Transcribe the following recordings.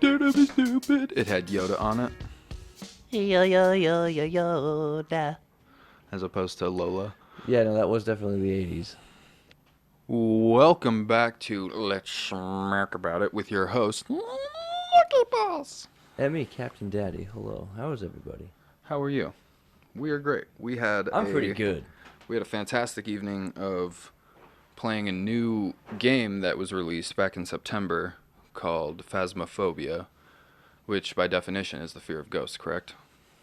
Episode of Stupid. It had Yoda on it. Yoda. As opposed to Lola. Yeah, no, that was definitely the 80s. Welcome back to Let's Smack About It with your host, Lucky Boss. And me, Captain Daddy. Hello. How is everybody? How are you? We are great. I'm pretty good. We had a fantastic evening of playing a new game that was released back in September called Phasmophobia, which by definition is the fear of ghosts, correct?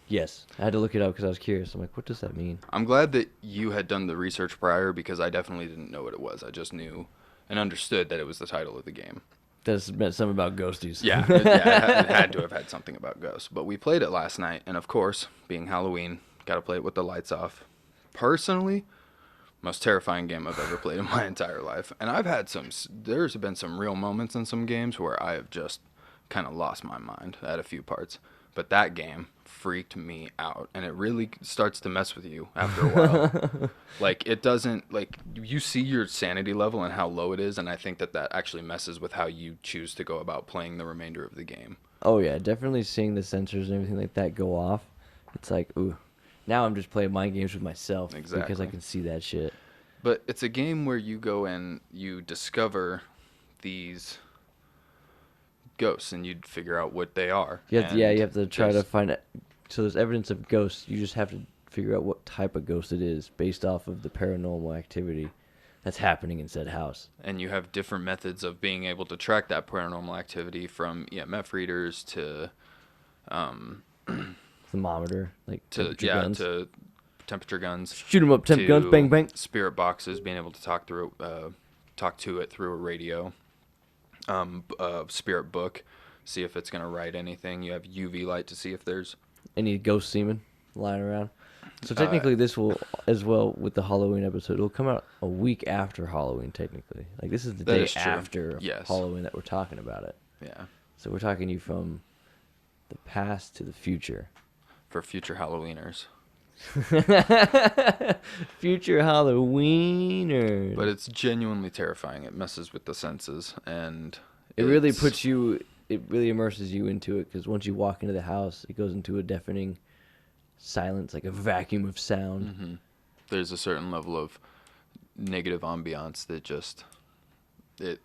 Yes. I had to look it up because I was curious. I'm like, what does that mean? I'm glad that you had done the research prior because I definitely didn't know what it was. I just knew and understood that it was the title of the game. This meant something about ghosties. Yeah, it had to have had something about ghosts. But we played it last night, and of course, being Halloween, got to play it with the lights off. Personally, most terrifying game I've ever played in my entire life. And there's been some real moments in some games where I have just kind of lost my mind at a few parts. But that game freaked me out, and it really starts to mess with you after a while. It doesn't, you see your sanity level and how low it is, and I think that actually messes with how you choose to go about playing the remainder of the game. Oh, yeah, definitely seeing the sensors and everything like that go off. It's like, ooh, now I'm just playing mind games with myself. Exactly. Because I can see that shit. But it's a game where you go and you discover these ghosts, and you'd figure out what they are. You have to try to find it. So there's evidence of ghosts. You just have to figure out what type of ghost it is based off of the paranormal activity that's happening in said house. And you have different methods of being able to track that paranormal activity, from EMF readers to thermometer, to temperature guns. Shoot 'em up, temp guns, bang bang. Spirit boxes, being able to talk to it through a radio. Spirit book, see if it's gonna write anything. You have UV light to see if there's any ghost semen lying around. So technically, this will, as well with the Halloween episode, it'll come out a week after Halloween. Technically, this is the day after Halloween that we're talking about it. Yeah. So we're talking you from the past to the future. For future Halloweeners. Future Halloweeners. But it's genuinely terrifying. It messes with the senses, and it really immerses you into it, because once you walk into the house, it goes into a deafening silence, like a vacuum of sound. Mm-hmm. There's a certain level of negative ambiance that it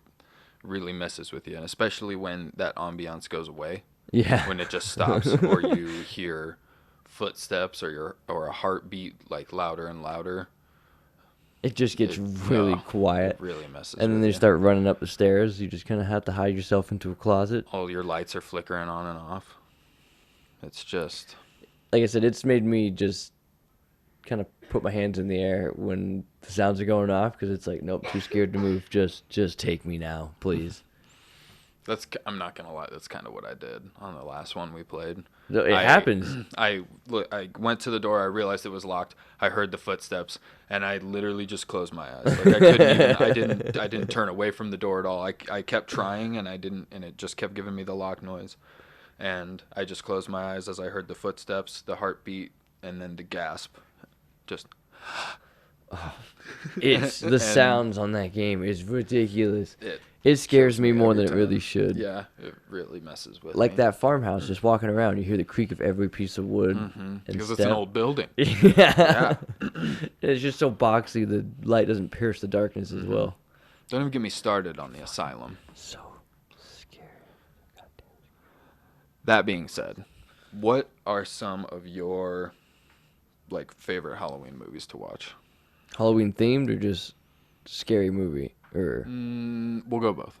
really messes with you, and especially when that ambiance goes away. Yeah. When it just stops, or you hear footsteps or a heartbeat louder and louder. It just gets really quiet. It really messes and then with they you. start running up the stairs. You just kind of have to hide yourself into a closet. All your lights are flickering on and off. It's just, like I said, it's made me just kind of put my hands in the air when the sounds are going off, because it's like, nope, too scared to move. Just take me now, please. I'm not gonna lie, that's kind of what I did on the last one we played. It happens. I went to the door, I realized it was locked, I heard the footsteps, and I literally just closed my eyes. I didn't turn away from the door at all. I kept trying, and it just kept giving me the lock noise. And I just closed my eyes as I heard the footsteps, the heartbeat, and then the gasp. Just it's the sounds on that game is ridiculous. It scares me more than it really should. Yeah, it really messes with me. That farmhouse, just walking around, you hear the creak of every piece of wood. Mm-hmm. Because it's an old building. Yeah. It's just so boxy, the light doesn't pierce the darkness as well. Don't even get me started on the asylum. So scary. That being said, what are some of your favorite Halloween movies to watch? Halloween themed or just scary movie? Or we'll go both.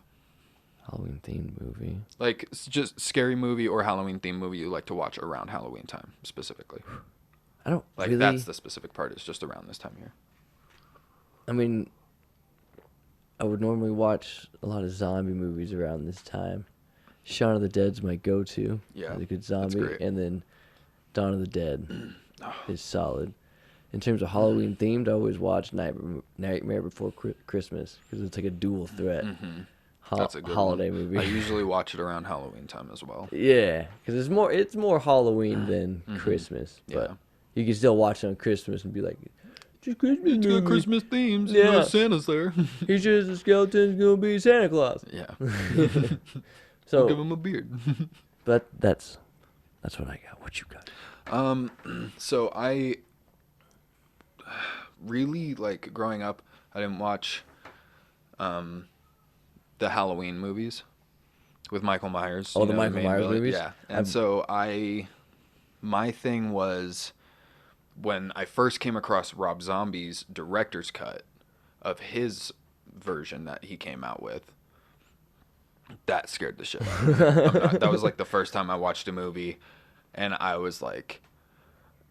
Halloween themed movie. It's just scary movie or Halloween themed movie you like to watch around Halloween time specifically. I don't really... that's the specific part. It's just around this time of year. I mean, I would normally watch a lot of zombie movies around this time. Shaun of the Dead's my go-to. Yeah, a good zombie. that's great. And then Dawn of the Dead is solid. In terms of Halloween themed, I always watch Nightmare Before Christmas, because it's like a dual threat That's a good holiday movie. I usually watch it around Halloween time as well. Yeah, because it's more Halloween than Christmas, but you can still watch it on Christmas and be like, It's Christmas movie. Got Christmas themes. Yeah. Santa's there. He's just a skeleton's gonna be Santa Claus. Yeah. So we'll give him a beard. But that's what I got. What you got? So I really, like, growing up, I didn't watch the Halloween movies with Michael Myers. Oh, the Michael Myers movies? Yeah. And so my thing was, when I first came across Rob Zombie's director's cut of his version that he came out with, that scared the shit out of me. That was like the first time I watched a movie, and I was like,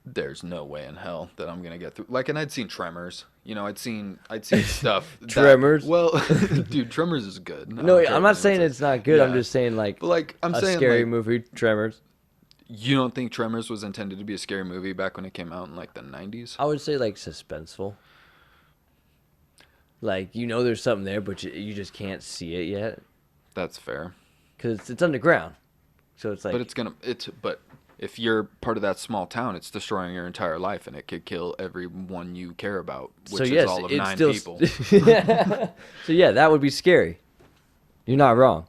there's no way in hell that I'm gonna get through. Like, and I'd seen Tremors, you know, I'd seen stuff. Tremors? Well, dude, Tremors is good. No, I'm not saying it's not good. Yeah. I'm just saying, like, but, like, I'm saying, scary like, movie, Tremors. You don't think Tremors was intended to be a scary movie back when it came out in, like, the 90s? I would say, like, suspenseful. Like, you know there's something there, but you just can't see it yet. That's fair. Because it's underground. So it's like... But if you're part of that small town, it's destroying your entire life, and it could kill everyone you care about, which is all of 9 people. So, yeah, that would be scary. You're not wrong.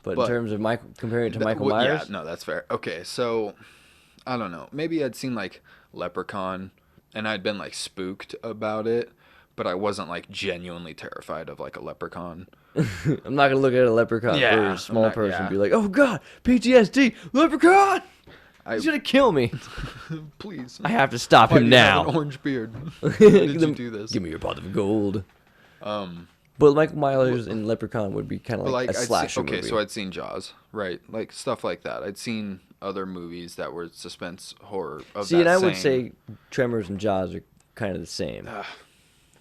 But in terms of comparing it to Michael Myers? Yeah, no, that's fair. Okay, so, I don't know. Maybe I'd seen, like, Leprechaun, and I'd been, like, spooked about it, but I wasn't, like, genuinely terrified of, like, a leprechaun. I'm not going to look at a leprechaun for a small person and be like, oh, God, PTSD, leprechaun! He's going to kill me. Please. I have to stop him now. You have an orange beard. Why did you do this? Give me your pot of gold. But Michael Myers in Leprechaun would be kind of like a slasher movie. Okay, so I'd seen Jaws, right? Like, stuff like that. I'd seen other movies that were suspense horror of See, and I would say Tremors and Jaws are kind of the same.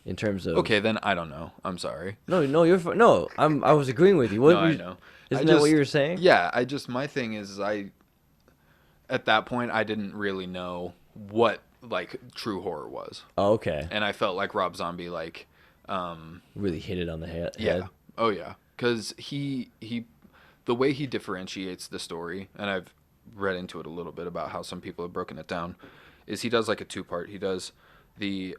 In terms of... Okay, then I don't know. I'm sorry. No, you're fine. No, I was agreeing with you. I know. Isn't that what you were saying? Yeah, my thing is at that point, I didn't really know what, like, true horror was. Oh, okay. And I felt like Rob Zombie, like... really hit it on the head. Yeah. Oh, yeah. Because the way he differentiates the story, and I've read into it a little bit about how some people have broken it down, is he does, like, a 2-part. He does the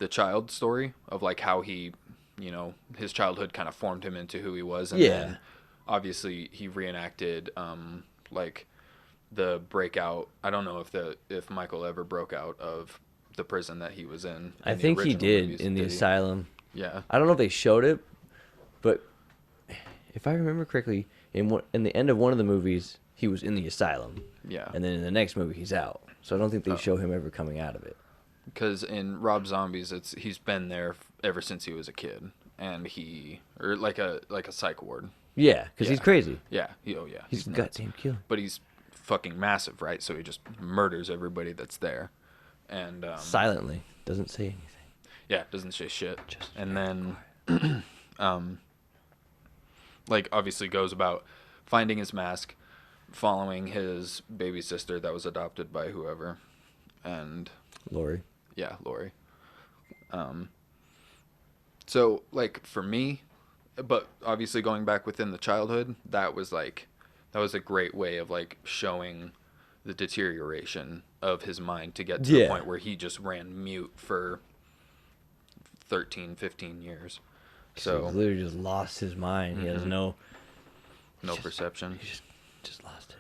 child story of, like, how he, you know, his childhood kind of formed him into who he was. And then obviously he reenacted, like, the breakout. I don't know if Michael ever broke out of the prison that he was in. I think he did in the asylum. Yeah. I don't know if they showed it, but if I remember correctly, in the end of one of the movies, he was in the asylum. Yeah. And then in the next movie, he's out. So I don't think they show him ever coming out of it. Because in Rob Zombie's, he's been there ever since he was a kid, and or like a psych ward. Yeah, because he's crazy. Yeah. He's a goddamn killer. But he's fucking massive, right? So he just murders everybody that's there, and silently doesn't say anything. Yeah, doesn't say shit. And then, like, obviously goes about finding his mask, following his baby sister that was adopted by whoever, and Lori. Yeah, Lori. So, like, for me, but obviously going back within the childhood, that was a great way of, like, showing the deterioration of his mind to get to the point where he just ran mute for 13, 15 years. So he literally just lost his mind. He has no perception. He just lost it.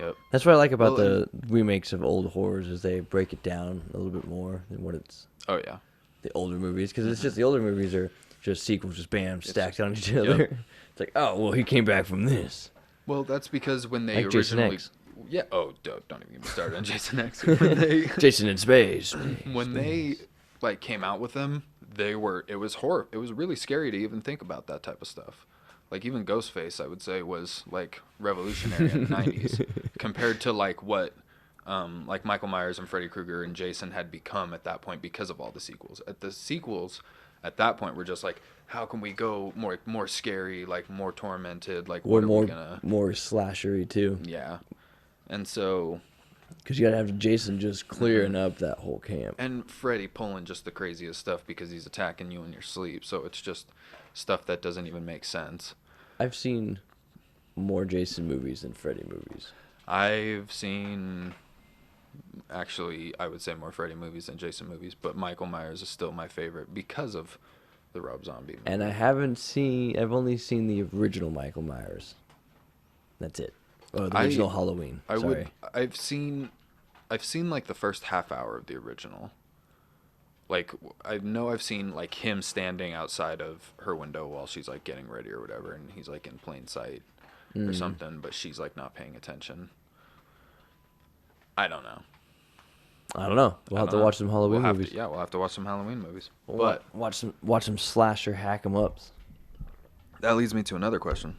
Yep. That's what I like about the remakes of old horrors is they break it down a little bit more than what it's. Oh yeah. The older movies, because it's just the older movies are just sequels, just bam, stacked on each other. Yep. It's like, oh well, he came back from this. Well, that's because when they like originally. Jason X. Yeah. Oh, don't even get me started on Jason X. Jason in space. When they like came out with them, it was horror. It was really scary to even think about that type of stuff. Like, even Ghostface, I would say, was, like, revolutionary in the 90s compared to, like, what, like, Michael Myers and Freddy Krueger and Jason had become at that point because of all the sequels. The sequels, at that point, were just, like, how can we go more scary, like, more tormented, like, what are we gonna... More slashery, too. Yeah. And so... Because you gotta have Jason just clearing up that whole camp. And Freddy pulling just the craziest stuff because he's attacking you in your sleep. So it's just stuff that doesn't even make sense. I've seen more Jason movies than Freddy movies. I've seen, actually, I would say more Freddy movies than Jason movies, but Michael Myers is still my favorite because of the Rob Zombie movie. And I've only seen the original Michael Myers. That's it. Oh, the original Halloween. I've seen like the first half hour of the original. Like, I know I've seen like him standing outside of her window while she's like getting ready or whatever, and he's like in plain sight or something, but she's like not paying attention. I don't know. We'll have to watch some Halloween movies. We'll have to watch some Halloween movies. But watch some slasher hack 'em ups. That leads me to another question.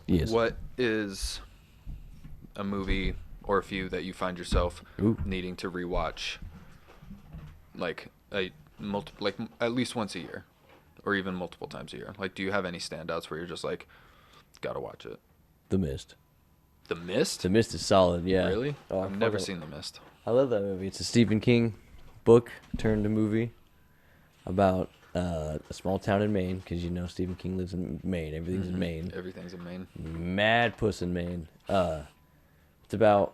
Yes. What is a movie or a few that you find yourself needing to rewatch, like at least once a year, or even multiple times a year? Like, do you have any standouts where you're just like, gotta watch it? The Mist. The Mist? The Mist is solid. Yeah. Really? Oh, I've never seen The Mist. I love that movie. It's a Stephen King book turned a movie about a small town in Maine, because Stephen King lives in Maine. Everything's in Maine. Everything's in Maine. Mad puss in Maine. It's about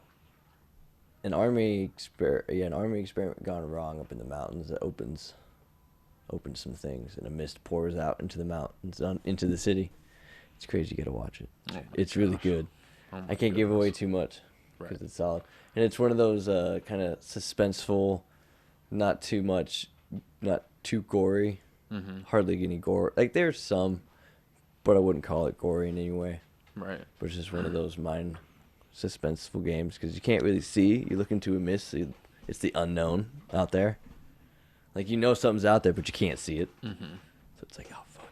an army experiment gone wrong up in the mountains that opens some things, and a mist pours out into the mountains, into the city. It's crazy. You gotta watch it. It's really good. I can't give away too much because it's solid, and it's one of those kind of suspenseful, not too gory, hardly any gore. Like, there's some, but I wouldn't call it gory in any way. Right. But it's just one of those mind suspenseful games, because you can't really see. You look into a mist, it's the unknown out there. Like, something's out there, but you can't see it. So it's like, oh fuck,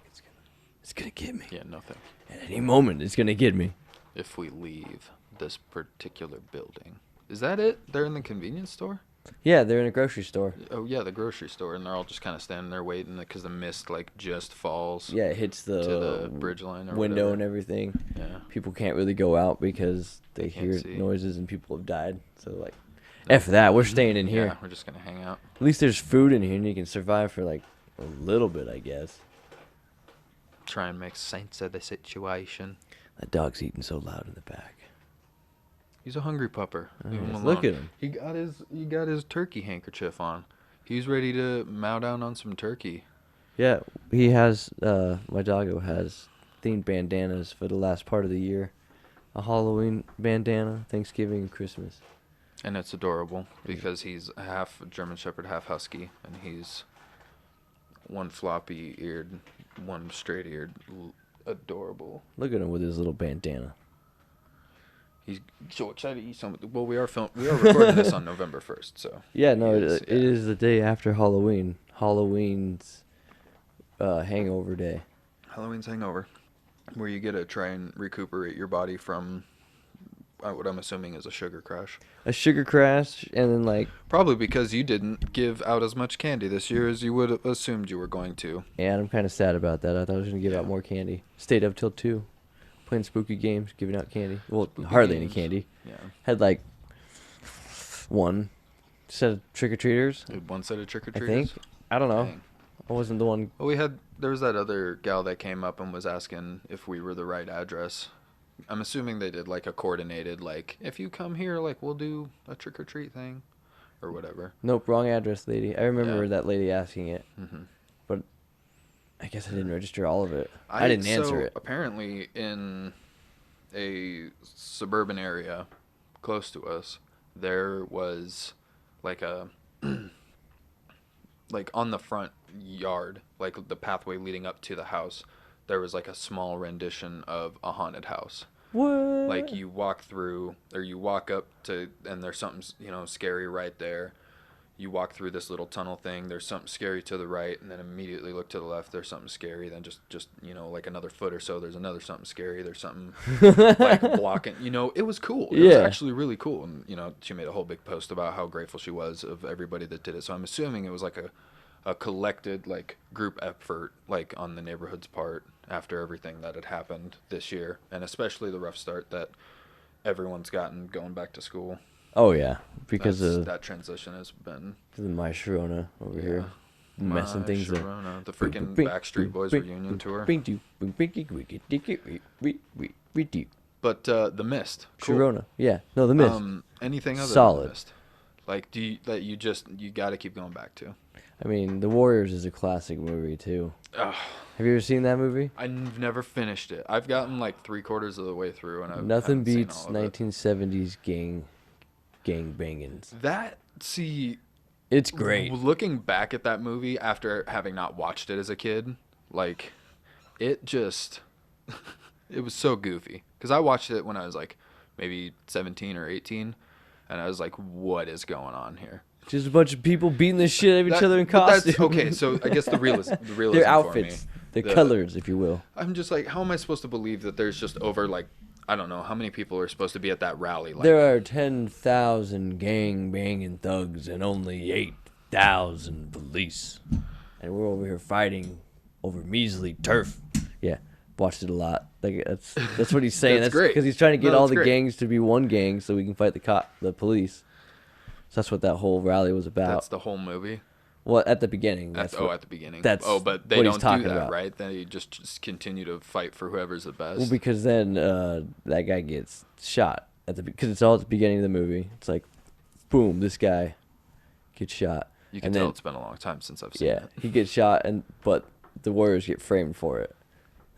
it's gonna get me. Yeah, nothing. At any moment, it's gonna get me. If we leave this particular building, is that it? They're in the convenience store? Yeah, they're in a grocery store. Oh yeah, the grocery store, and they're all just kind of standing there waiting because the mist like just falls. Yeah, it hits to the bridge line or window whatever. And everything. Yeah. People can't really go out because they hear noises and people have died. So like, F that, we're staying in here. Yeah, we're just gonna hang out. At least there's food in here and you can survive for like a little bit, I guess. Try and make sense of the situation. That dog's eating so loud in the back. He's a hungry pupper. Look at him. He got his turkey handkerchief on. He's ready to mow down on some turkey. Yeah, he has. My doggo has themed bandanas for the last part of the year. A Halloween bandana, Thanksgiving, and Christmas. And it's adorable because he's half German Shepherd, half Husky, and he's one floppy-eared, one straight-eared. Adorable. Look at him with his little bandana. He's so excited to eat some. Well, we are recording this on November 1st, so. Yeah, no, it is the day after Halloween. Halloween's hangover day. Halloween's hangover, where you get to try and recuperate your body from what I'm assuming is a sugar crash. A sugar crash, and then like. Probably because you didn't give out as much candy this year as you would have assumed you were going to. Yeah, and I'm kind of sad about that. I thought I was going to give out more candy. Stayed up till 2, playing spooky games, giving out candy. Well, hardly any candy. Yeah. Had like one set of trick-or-treaters. One set of trick-or-treaters? I think. I don't know. Dang. I wasn't the one. Well, there was that other gal that came up and was asking if we were the right address. I'm assuming they did like a coordinated, like, if you come here, like, we'll do a trick-or-treat thing or whatever. Nope, wrong address, lady. I remember that lady asking it. Mm-hmm. But I guess I didn't register all of it. I didn't answer it. Apparently in a suburban area close to us, there was like a like on the front yard, like the pathway leading up to the house, there was like a small rendition of a haunted house. What? Like you walk through, or you walk up to, and there's something, scary right there. You walk through this little tunnel thing, there's something scary to the right, and then immediately look to the left, there's something scary. Then just like another foot or so, there's another something scary. There's something like blocking. It was cool. It was actually really cool. And, she made a whole big post about how grateful she was of everybody that did it. So I'm assuming it was like a collected, like, group effort, like, on the neighborhood's part after everything that had happened this year, and especially the rough start that everyone's gotten going back to school. Oh, yeah, because of that transition has been... The My Sharona over here, messing things up. The freaking Backstreet Boys reunion tour. But The Mist. Cool. Sharona, yeah. No, The Mist. Anything other Solid. than The Mist? Like, you got to keep going back to? I mean, The Warriors is a classic movie too. Ugh. Have you ever seen that movie? I've never finished it. I've gotten like 3/4 of the way through, and Nothing beats 1970s gang bangings. It's great. Looking back at that movie after having not watched it as a kid, like, it just, it was so goofy. Because I watched it when I was like maybe 17 or 18, and I was like, what is going on here? Just a bunch of people beating the shit out of each other in costumes. Okay, so I guess the realism their outfits, their colors, if you will. I'm just like, how am I supposed to believe that there's just over, like, I don't know, how many people are supposed to be at that rally? Like, there are 10,000 gang-banging thugs and only 8,000 police. And we're over here fighting over measly turf. Yeah, watched it a lot. Like, that's what he's saying. That's great. Because he's trying to get all the gangs to be one gang so we can fight the police. So that's what that whole rally was about. That's the whole movie? Well, at the beginning. At the beginning. But they don't do that, right? They just continue to fight for whoever's the best. Well, because then that guy gets shot because it's all at the beginning of the movie. It's like, boom, this guy gets shot. You can tell it's been a long time since I've seen it. Yeah, he gets shot, but the Warriors get framed for it.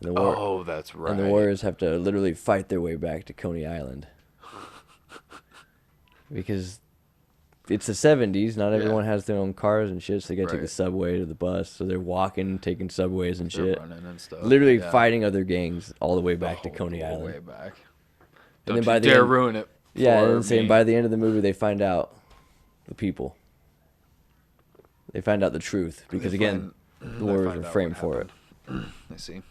And that's right. And the Warriors have to literally fight their way back to Coney Island because it's the 70s. Not everyone has their own cars and shit, so they got to take the subway to the bus. So they're walking, taking subways and shit. Running and stuff. Literally fighting other gangs all the way back to Coney Island. Way back. Don't you dare ruin it. Yeah, and then by the end of the movie, they find out the people. They find out the truth because, again, the Warriors were framed for it. I see.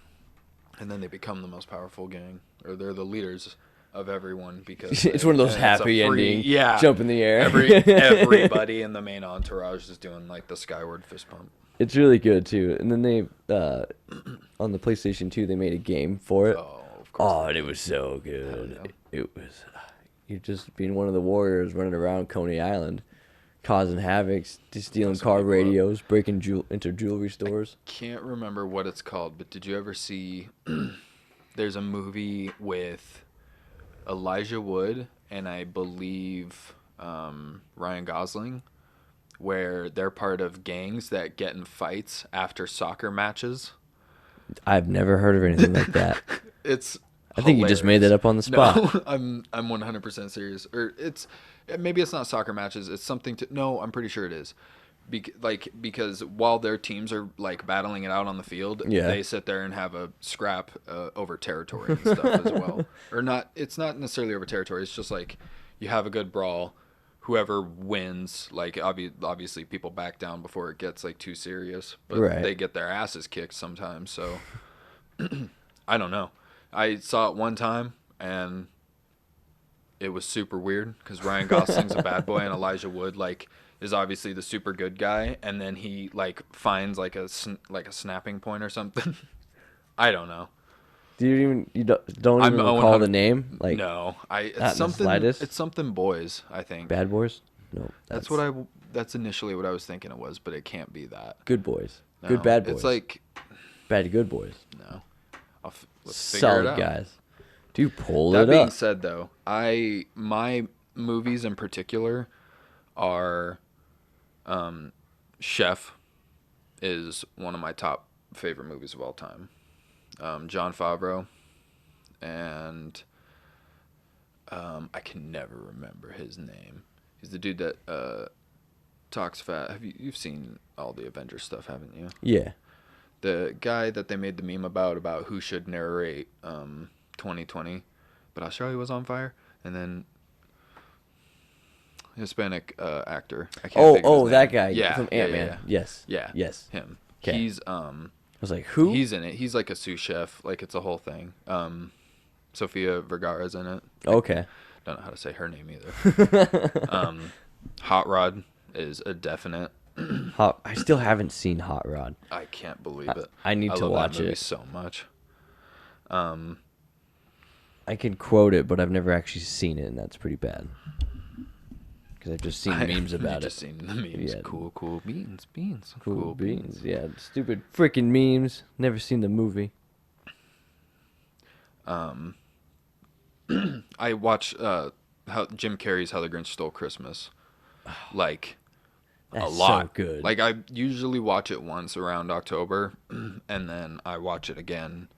And then they become the most powerful gang, or they're the leaders of everyone because it's one of those happy ending, jump in the air. Everybody in the main entourage is doing like the skyward fist pump. It's really good too. And then they on the PlayStation 2 they made a game for it. Oh, of course. Oh, and it was so good. Yeah. It was you just being one of the Warriors running around Coney Island, causing havoc, stealing car radios, breaking into jewelry stores. I can't remember what it's called, but did you ever see? There's a movie with Elijah Wood and I believe Ryan Gosling, where they're part of gangs that get in fights after soccer matches. I've never heard of anything like that. I think you just made that up on the spot. No, I'm 100% serious. Or maybe it's not soccer matches. It's something No, I'm pretty sure it is. Because while their teams are like battling it out on the field, they sit there and have a scrap over territory and stuff as well. Or not. It's not necessarily over territory. It's just like you have a good brawl. Whoever wins, like obviously people back down before it gets like too serious, but they get their asses kicked sometimes. So I don't know. I saw it one time and it was super weird because Ryan Gosling's a bad boy and Elijah Wood is obviously the super good guy, and then he finds like a snapping point or something. I don't know. You don't even recall the name? No, it's something. It's something boys, I think. Bad Boys? No, that's initially what I was thinking it was, but it can't be that. Good Boys. No, good bad boys. It's like bad good boys. No, let's figure it out. Solid guys. Do you pull it up? That being said, though, my movies in particular are, Chef is one of my top favorite movies of all time. Jon Favreau, and I can never remember his name. He's the dude that talks fast. You've seen all the Avengers stuff, haven't you? Yeah. The guy that they made the meme about who should narrate 2020, but Australia was on fire, and then Hispanic actor. I can't think of his name. That guy. Yeah, from Ant-Man. Yeah. Yes. Him. Kay. He's I was like, who? He's in it. He's like a sous chef. Like, it's a whole thing. Sofia Vergara's in it. Okay. Don't know how to say her name either. Hot Rod is a definite. I still haven't seen Hot Rod. I can't believe it. I need to watch that movie it so much. I can quote it, but I've never actually seen it, and that's pretty bad. Because I've just seen memes about it. Just seen the memes. Yeah. Cool beans. Cool beans. Yeah, stupid freaking memes. Never seen the movie. I watch how Jim Carrey's How the Grinch Stole Christmas. like That's a lot. So good. Like I usually watch it once around October, and then I watch it again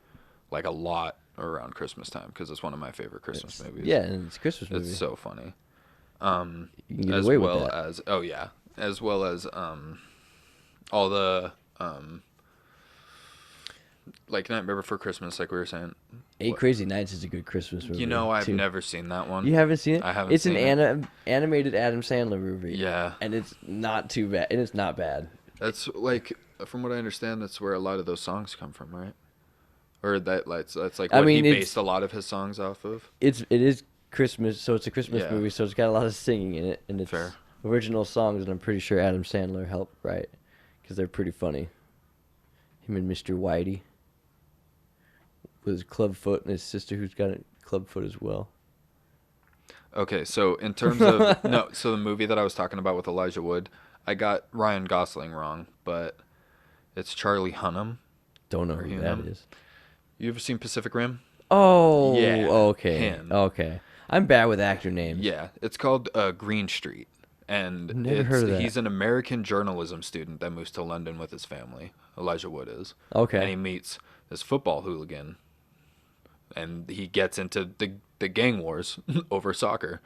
like a lot around Christmas time because it's one of my favorite Christmas movies. Yeah, and it's a Christmas movie. It's so funny. You can get away with that. As well as all the like Nightmare Before Christmas, like we were saying. Eight Crazy Nights is a good Christmas movie. You know, I've never seen that one. You haven't seen it? I haven't. It's seen an animated Adam Sandler movie. Yeah, and it's not too bad. And it's not bad. That's like, from what I understand, that's where a lot of those songs come from, right? Or that's like what he based a lot of his songs off of. It is Christmas, so it's a Christmas movie, so it's got a lot of singing in it, and it's original songs, and I'm pretty sure Adam Sandler helped write because they're pretty funny. Him and Mr. Whitey with his club foot, and his sister who's got a club foot as well. Okay, so in terms of so the movie that I was talking about with Elijah Wood, I got Ryan Gosling wrong, but it's Charlie Hunnam. Don't know who that is. You ever seen Pacific Rim? Oh, yeah. Okay. Him. Okay. I'm bad with actor names. Yeah, it's called Green Street, and Never heard of that. He's an American journalism student that moves to London with his family. Elijah Wood is. Okay. And he meets this football hooligan, and he gets into the gang wars over soccer.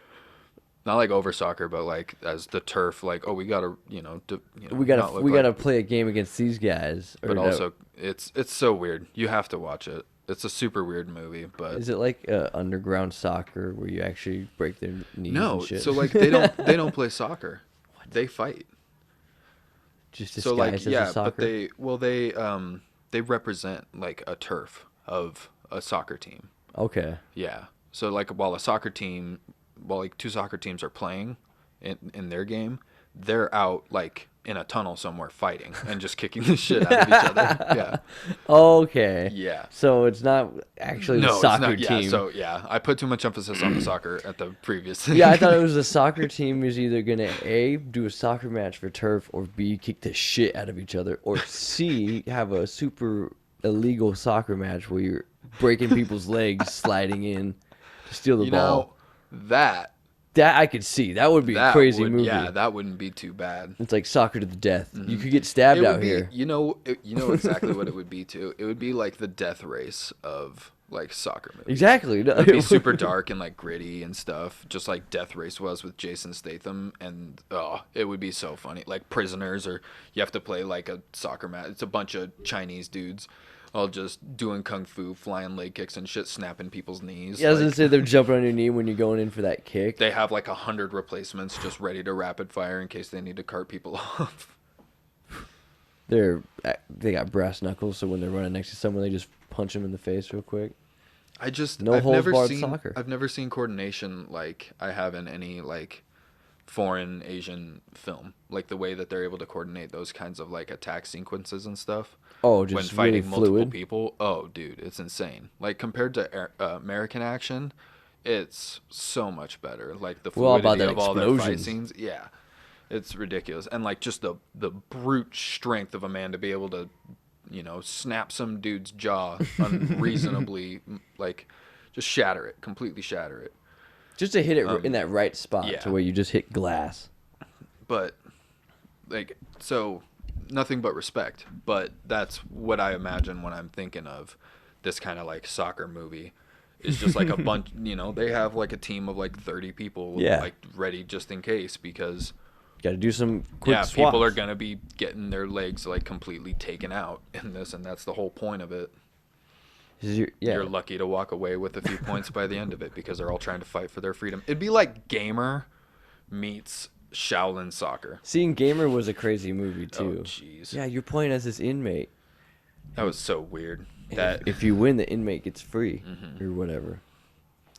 Not like over soccer, but like as the turf. Like, oh, we gotta, we gotta play a game against these guys. But also, it's so weird. You have to watch it. It's a super weird movie, but is it like underground soccer where you actually break their knees? No, and shit? so like they don't play soccer. What? They fight. Just disguised as a soccer? But they represent like a turf of a soccer team. Okay. Yeah. So like while like two soccer teams are playing in their game, they're out like in a tunnel somewhere fighting and just kicking the shit out of each other. Yeah. Okay. Yeah. So it's not actually the soccer team. Yeah, so yeah, I put too much emphasis on the soccer at the previous. Yeah, I thought it was the soccer team is either gonna A, do a soccer match for turf, or B, kick the shit out of each other, or C, have a super illegal soccer match where you're breaking people's legs, sliding in to steal the ball. That I could see. That would be a crazy movie. Yeah, that wouldn't be too bad. It's like soccer to the death. Mm-hmm. You could get stabbed out here. You know exactly what it would be too. It would be like the death race of like soccer movies. Exactly. It'd be super dark and like gritty and stuff, just like Death Race was with Jason Statham, and it would be so funny. Like Prisoners, or you have to play like a soccer match. It's a bunch of Chinese dudes all just doing kung fu, flying leg kicks and shit, snapping people's knees. Yeah, I was gonna say they're jumping on your knee when you're going in for that kick. They have like 100 replacements just ready to rapid fire in case they need to cart people off. They got brass knuckles, so when they're running next to someone, they just punch them in the face real quick. I've holds-barred soccer. I've never seen coordination like I have in any like foreign Asian film, like the way that they're able to coordinate those kinds of like attack sequences and stuff. Oh, just when fighting really multiple fluid. people. Oh, dude, it's insane. Like compared to American action, it's so much better. Like the fluidity of all their fight scenes. Yeah, it's ridiculous. And like just the brute strength of a man to be able to, snap some dude's jaw unreasonably, like just completely shatter it. Just to hit it in that right spot to where you just hit glass. But like so. Nothing but respect, but that's what I imagine when I'm thinking of this kind of like soccer movie. It's just like a bunch, they have like a team of like 30 people like ready just in case, because got to do some quick swaps. People are going to be getting their legs like completely taken out in this, and that's the whole point of it. You're lucky to walk away with a few points by the end of it because they're all trying to fight for their freedom. It'd be like Gamer meets Shaolin Soccer. Seeing Gamer was a crazy movie too. Oh jeez. Yeah, you're playing as this inmate. That was so weird. That if you win, the inmate gets free or whatever.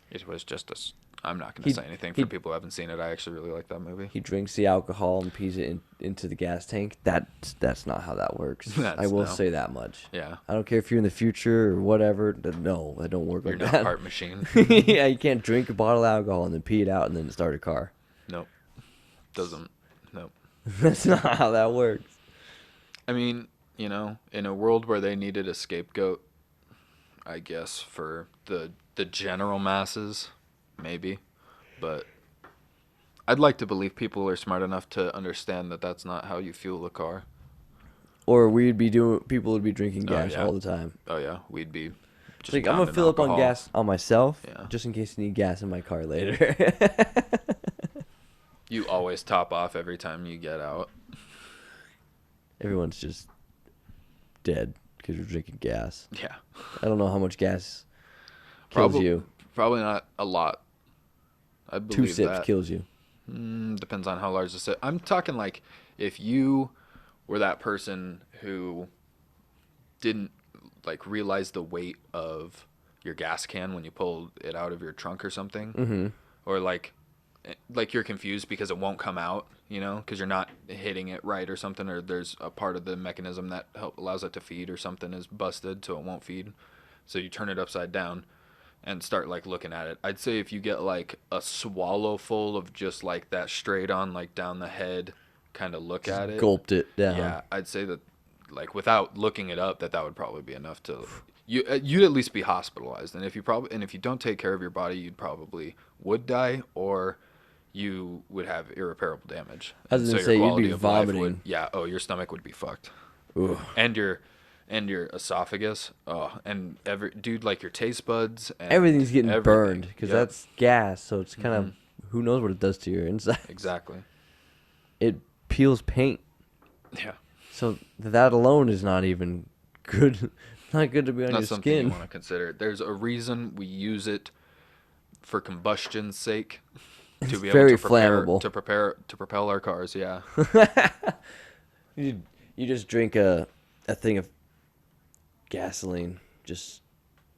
It was just I'm not going to say anything for people who haven't seen it. I actually really like that movie. He drinks the alcohol and pees it into the gas tank. That's not how that works. I will say that much. Yeah. I don't care if you're in the future or whatever. No, that don't work like that. You're not a heart machine. Yeah, you can't drink a bottle of alcohol and then pee it out and then start a car. Nope. Doesn't. Nope. That's not how that works. I mean, in a world where they needed a scapegoat, I guess, for the general masses, maybe. But I'd like to believe people are smart enough to understand that that's not how you fuel a car. Or people would be drinking gas all the time. Oh yeah, we'd be just like, I'm gonna fill up on gas on myself, just in case I need gas in my car later. You always top off every time you get out. Everyone's just dead because you're drinking gas. Yeah. I don't know how much gas kills you. Probably not a lot. I believe 2 sips kills you. Depends on how large the sip. I'm talking like if you were that person who didn't like realize the weight of your gas can when you pulled it out of your trunk or something, or like you're confused because it won't come out, because you're not hitting it right or something, or there's a part of the mechanism that allows it to feed or something is busted so it won't feed. So you turn it upside down and start like looking at it. I'd say if you get like a swallow full of just like that straight on like down the head kind of look at it, gulped it down. Yeah, I'd say that like without looking it up that would probably be enough to you'd at least be hospitalized. And if you don't take care of your body, you'd probably would die, or you would have irreparable damage. I was gonna say you'd be vomiting. Your stomach would be fucked. Ooh. And your esophagus. And like your taste buds. And everything's getting burned because that's gas. So it's kind of who knows what it does to your insides. Exactly. It peels paint. Yeah. So that alone is not even good. Not good to be on your something skin. You want to consider. There's a reason we use it for combustion's sake. To be able to flammable. To propel our cars, yeah. You just drink a thing of gasoline,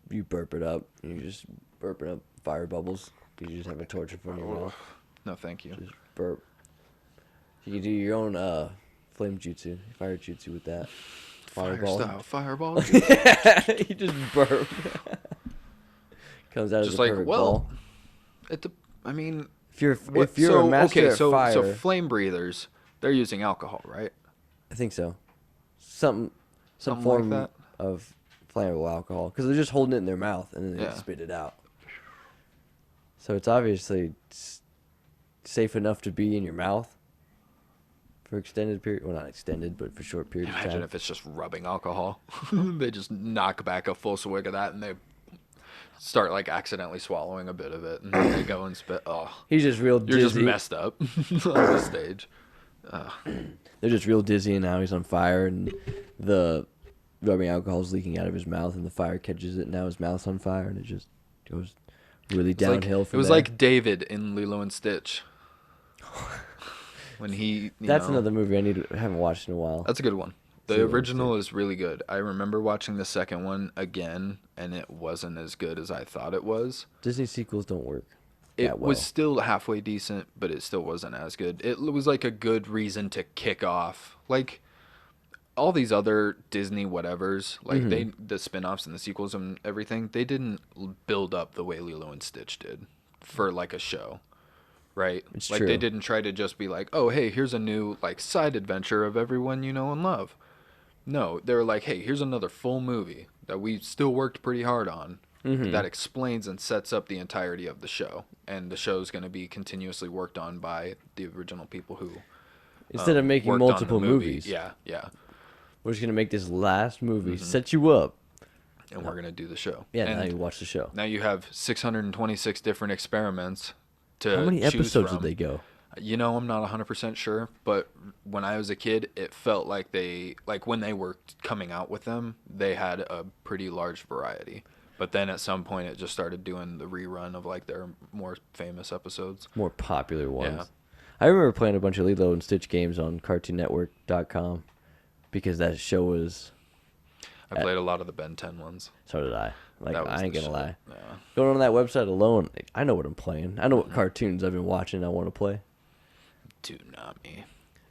you burp it up, and you just burp it up fire bubbles. You just have a torch in front of your mouth. No, thank you. Just burp. You can do your own flame jutsu, fire jutsu with that. Fireball. You just burp. Comes out as a perfect ball. If you're a master at fire, so flame breathers, they're using alcohol, right? I think so. Some form like that? of flammable alcohol, because they're just holding it in their mouth and then they spit it out. So it's obviously safe enough to be in your mouth for extended period. Well, not extended, but for short periods of time. Imagine if it's just rubbing alcohol. They just knock back a full swig of that and they start like accidentally swallowing a bit of it, and then they go and spit. Oh, he's just real dizzy. You're just messed up on the stage. They're just real dizzy, and now he's on fire, and the rubbing alcohol is leaking out of his mouth, and the fire catches it, and now his mouth's on fire, and it just goes really downhill from there. It was like David in Lilo and Stitch. When That's another movie I haven't watched in a while. That's a good one. The original is really good. I remember watching the second one again, and it wasn't as good as I thought it was. Disney sequels don't work. It was still halfway decent, but it still wasn't as good. It was like a good reason to kick off. Like all these other Disney whatevers, like the spin-offs and the sequels and everything, they didn't build up the way Lilo and Stitch did for like a show. Right? It's like true. They didn't try to just be like, oh, hey, here's a new like side adventure of everyone you know and love. No, they were like, hey, here's another full movie that we still worked pretty hard on that explains and sets up the entirety of the show. And the show's going to be continuously worked on by the original people who instead of making multiple movies. Yeah. We're just going to make this last movie, set you up. And we're going to do the show. Yeah, and now you watch the show. Now you have 626 different experiments to How many episodes from. did they go? I'm not 100% sure, but when I was a kid, it felt like when they were coming out with them, they had a pretty large variety. But then at some point, it just started doing the rerun of like their more famous episodes. More popular ones. Yeah. I remember playing a bunch of Lilo and Stitch games on CartoonNetwork.com because that show was... I played a lot of the Ben 10 ones. So did I. I ain't gonna lie. Yeah. Going on that website alone, I know what I'm playing. I know what cartoons I've been watching I want to play. Toonami.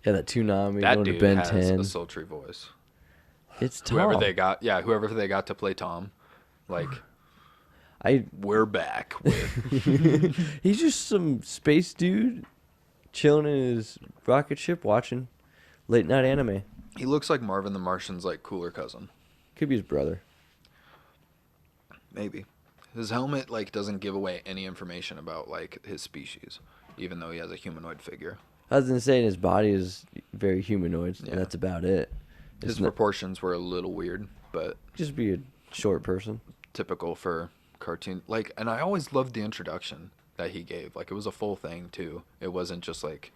Yeah, that Toonami. That going dude to Ben has 10. a sultry voice. It's Tom. Whoever they got to play Tom, we're back with. He's just some space dude chilling in his rocket ship watching late night anime. He looks like Marvin the Martian's cooler cousin. Could be his brother. Maybe. His helmet doesn't give away any information about his species. even though he has a humanoid figure. I was gonna say his body is very humanoid, and that's about it. His proportions were a little weird, but just be a short person. Typical for cartoon. Like, and I always loved the introduction that he gave. Like, it was a full thing too. It wasn't just like,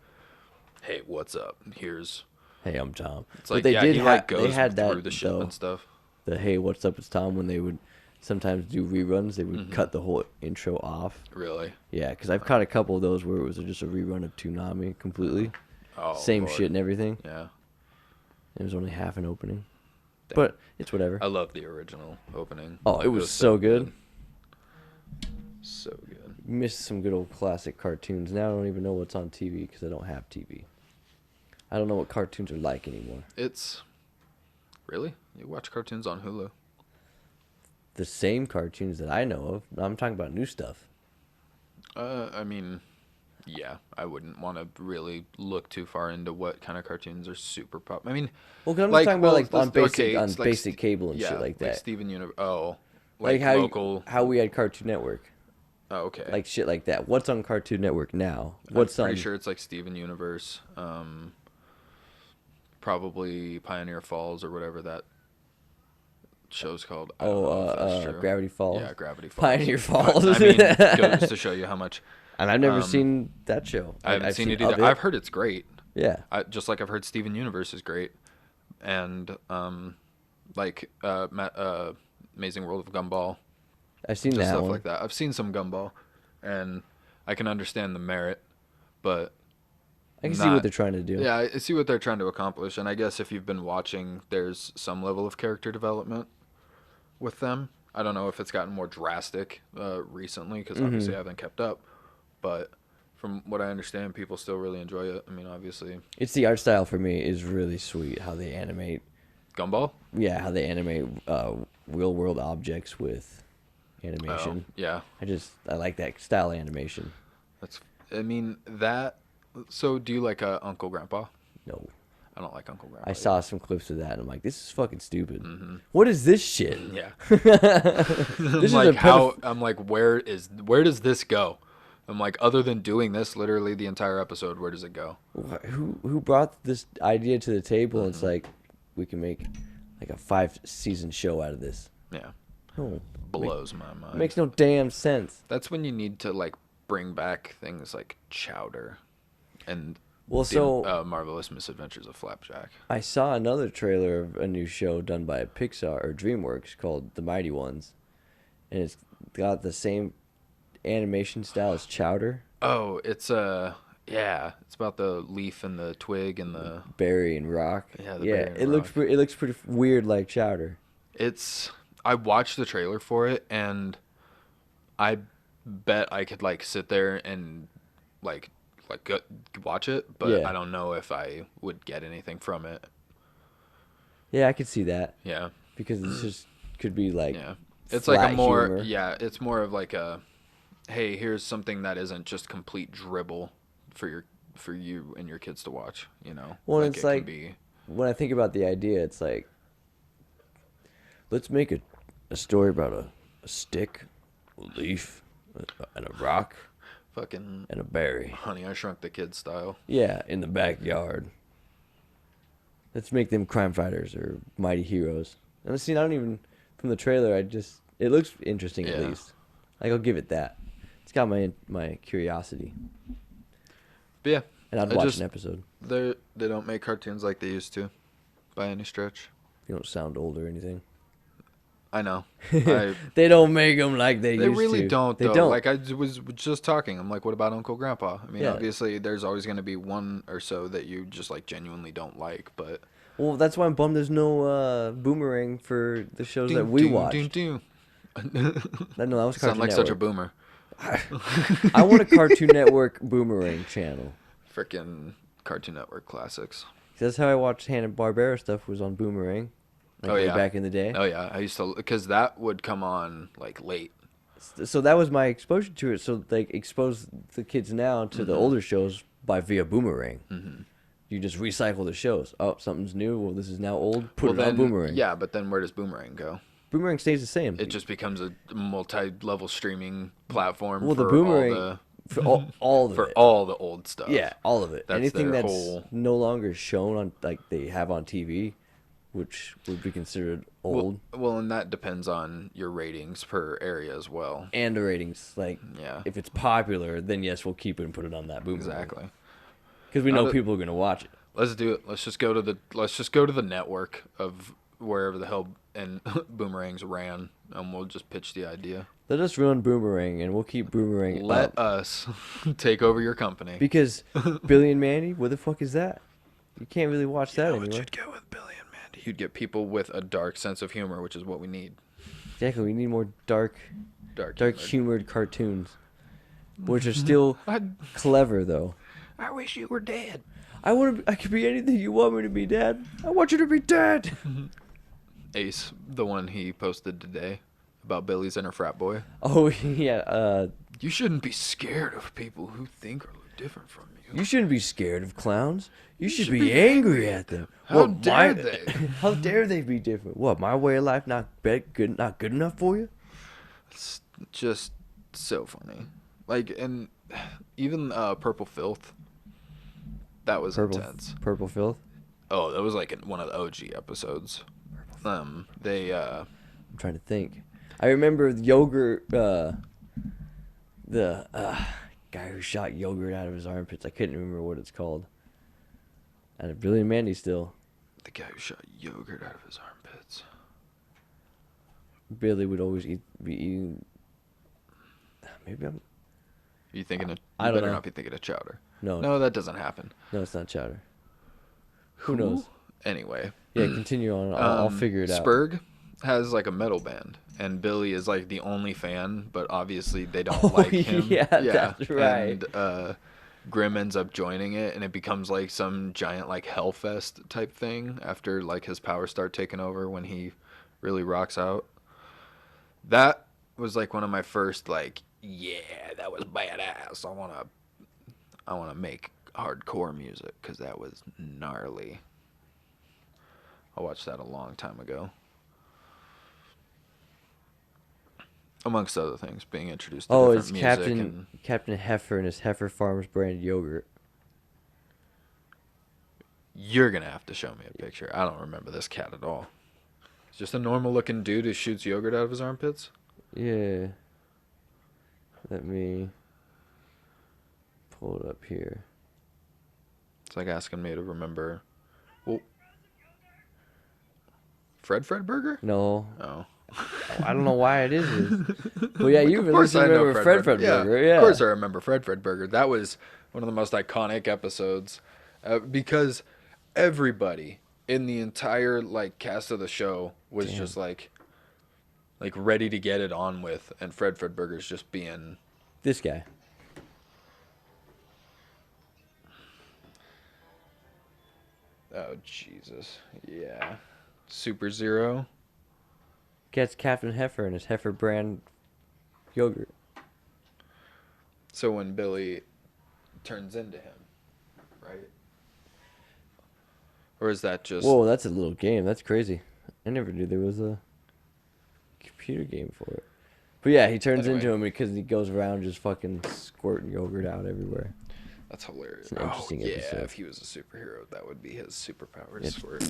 "Hey, what's up? Hey, I'm Tom." It's like, they had that through the ship though, and stuff. The "Hey, what's up? It's Tom." When they would sometimes do reruns, they would cut the whole intro off. Really? Yeah, because I've caught a couple of those where it was just a rerun of Toonami completely. Oh, same Lord. Shit and everything. Yeah. It was only half an opening. Damn. But it's whatever. I love the original opening. Oh, it was so good. So good. Missed some good old classic cartoons. Now I don't even know what's on TV because I don't have TV. I don't know what cartoons are like anymore. Really? You watch cartoons on Hulu? The same cartoons that I know of. I'm talking about new stuff. I mean, yeah, I wouldn't want to really look too far into what kind of cartoons are super pop. I mean, well, because I'm just talking about on basic cable and shit like that. Like Steven Universe. Oh, like how local. How we had Cartoon Network. Oh, okay. Like shit like that. What's on Cartoon Network now? I'm pretty sure it's like Steven Universe. Probably Pioneer Falls or whatever that show's called. I don't know if that's true. Gravity Falls. Yeah, Gravity Falls. Pioneer Falls. I mean, goes to show you how much. And I've never seen that show. I haven't seen it either. I've heard it's great. Yeah. Just like I've heard Steven Universe is great, and Amazing World of Gumball. I've seen that stuff one. Like that. I've seen some Gumball, and I can understand the merit, but I can see what they're trying to do. Yeah, I see what they're trying to accomplish, and I guess if you've been watching, there's some level of character development with them. I don't know if it's gotten more drastic recently, because obviously I haven't kept up, but from what I understand, people still really enjoy it. I mean, obviously, it's the art style for me is really sweet. How they animate Gumball. Yeah, how they animate real world objects with animation. Oh, yeah, I like that style of animation. So, do you like Uncle Grandpa? No. I don't like Uncle Grandpa. I saw some clips of that, and I'm like, this is fucking stupid. What is this shit? Yeah. I'm like, where does this go? I'm like, other than doing this literally the entire episode, where does it go? Who brought this idea to the table? And it's like, we can make like a 5-season show out of this. Yeah. Oh, blows my mind. Makes no damn sense. That's when you need to like bring back things like Chowder and Marvelous Misadventures of Flapjack. I saw another trailer of a new show done by Pixar or DreamWorks called The Mighty Ones, and it's got the same animation style as Chowder. Oh, it's it's about the leaf and the twig and the berry and rock. Yeah, it looks pretty weird like Chowder. I watched the trailer for it, and I bet I could like sit there and like watch it, but yeah. I don't know if I would get anything from it. Yeah, I could see that. Yeah, because it's just could be like it's like a more humor. It's more of like a hey, here's something that isn't just complete dribble for you and your kids to watch, you know. Well, it's like when I think about the idea, it's like let's make a story about a stick, a leaf, and a rock. Fucking and a berry. Honey, I Shrunk the Kids style. Yeah, in the backyard. Let's make them crime fighters or mighty heroes. And see, I don't even from the trailer. It looks interesting at least. Like I'll give it that. It's got my curiosity. But yeah, and I'd watch an episode. They don't make cartoons like they used to, by any stretch. You don't sound old or anything. I know. They don't make them like they used to. They really don't, though. They don't. Like, I was just talking. I'm like, what about Uncle Grandpa? I mean, obviously, there's always going to be one or so that you just, like, genuinely don't like, but... Well, that's why I'm bummed there's no Boomerang for the shows that we watched. No, that was Cartoon Sound like Network. Such a boomer. I want a Cartoon Network Boomerang channel. Frickin' Cartoon Network classics. That's how I watched Hanna-Barbera stuff, was on Boomerang. Like back in the day. Oh yeah, I used to, because that would come on like late. So that was my exposure to it. So like expose the kids now to the older shows via Boomerang. Mm-hmm. You just recycle the shows. Oh, something's new. Well, this is now old. Put it on Boomerang. Yeah, but then where does Boomerang go? Boomerang stays the same. It just becomes a multi-level streaming platform. Well, for the Boomerang. All For all of for it. all the old stuff. Yeah, all of it. That's Anything their that's whole... no longer shown on, like, they have on TV, which would be considered old. Well, and that depends on your ratings per area as well. And the ratings. Like, if it's popular, then yes, we'll keep it and put it on that boomerang. Exactly. Because we know people are going to watch it. Let's do it. Let's just go to the network of wherever the hell and Boomerangs ran, and we'll just pitch the idea. Let us run Boomerang, and we'll keep Boomerang Let us take over your company. Because Billy and Mandy, what the fuck is that? You can't really watch that anymore. You'd go with Billy and Mandy. You'd get people with a dark sense of humor, which is what we need. Exactly. We need more dark humored cartoons, which are still clever, though. I wish you were dead. I could be anything you want me to be, Dad. I want you to be dead. Ace, the one he posted today about Billy's inner frat boy. Oh, yeah. You shouldn't be scared of people who think or look different from you. You shouldn't be scared of clowns. You should be angry at them. How dare they? How dare they be different? What, my way of life not good enough for you? It's just so funny. Like, and even Purple Filth. That was intense. Purple Filth? Oh, that was like in one of the OG episodes. I'm trying to think. I remember yogurt, the guy who shot yogurt out of his armpits. I couldn't remember what it's called. Out of Billy and Mandy still. The guy who shot yogurt out of his armpits. Billy would always be eating. Maybe I'm. Are you thinking of? I don't better know. Not be thinking of chowder. No, that doesn't happen. No, it's not chowder. Who knows? Anyway. Yeah, continue on. I'll figure it out. Spurg has like a metal band, and Billy is like the only fan, but obviously they don't like him. Yeah, that's right. And Grimm ends up joining it, and it becomes like some giant like Hellfest type thing after like his powers start taking over when he really rocks out. That was like one of my first like, yeah, that was badass. I wanna make hardcore music because that was gnarly. I watched that a long time ago. Amongst other things, being introduced to different music. It's Captain Heifer and his Heifer Farms branded yogurt. You're going to have to show me a picture. I don't remember this cat at all. It's just a normal looking dude who shoots yogurt out of his armpits? Yeah. Let me pull it up here. It's like asking me to remember. Well, Fred Burger? No. Oh. I don't know why it is. But yeah, you really remember Fred Burger. Yeah. Of course I remember Fred Burger. That was one of the most iconic episodes because everybody in the entire like cast of the show was just like ready to get it on with, and Fred Burger's just being this guy. Oh Jesus. Yeah. Super Zero. Gets Captain Heifer and his Heifer brand yogurt. So when Billy turns into him, right? Or is that just... Whoa, that's a little game. That's crazy. I never knew there was a computer game for it. But yeah, he turns into him because he goes around just fucking squirting yogurt out everywhere. That's hilarious. It's an interesting episode. If he was a superhero, that would be his superpower. Squirt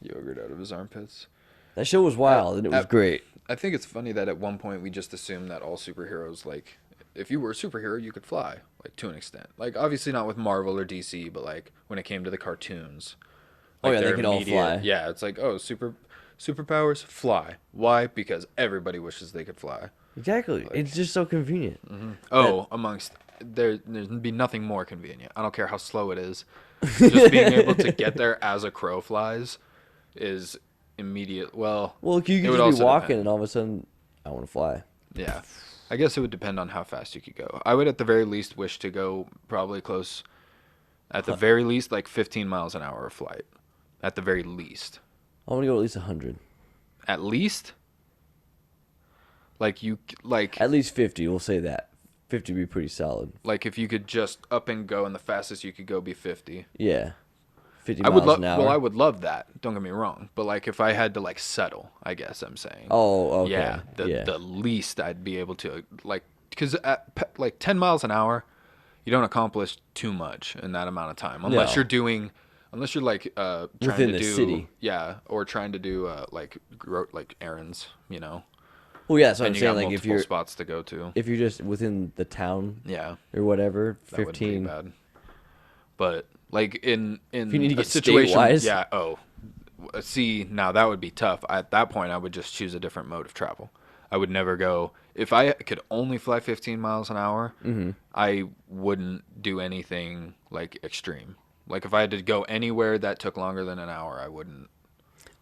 yogurt out of his armpits. That show was wild, and it was great. I think it's funny that at one point we just assumed that all superheroes, like, if you were a superhero, you could fly, like, to an extent. Like, obviously not with Marvel or DC, but, like, when it came to the cartoons. Like, they could all fly. Yeah, it's like, oh, superpowers, fly. Why? Because everybody wishes they could fly. Exactly. Like, it's just so convenient. Mm-hmm. Oh, there'd be nothing more convenient. I don't care how slow it is. Just being able to get there as a crow flies is... immediate. Well, you could just be walking and all of a sudden, I want to fly. Yeah, I guess it would depend on how fast you could go. I would at the very least wish to go probably close, at the very least, like 15 miles an hour of flight. At the very least. I want to go at least 100. At least? Like At least 50, we'll say that. 50 would be pretty solid. Like if you could just up and go and the fastest you could go be 50. Yeah. 50 miles an hour. Well, I would love that. Don't get me wrong. But like if I had to like settle, I guess I'm saying. Oh, okay. Yeah, the least I'd be able to like because at like 10 miles an hour, you don't accomplish too much in that amount of time unless you're like trying within to the do city. Yeah, or trying to do like errands, you know. Well, yeah, so And I'm you saying got like multiple spots to go to. if you're just within the town, Yeah, or whatever, that 15. wouldn't be bad. But like in If you need to a get situation, state-wise. yeah. Oh, see, now that would be tough. At that point, I would just choose a different mode of travel. I would never go. If I could only fly 15 miles an hour, I wouldn't do anything like extreme. Like if I had to go anywhere that took longer than an hour, I wouldn't.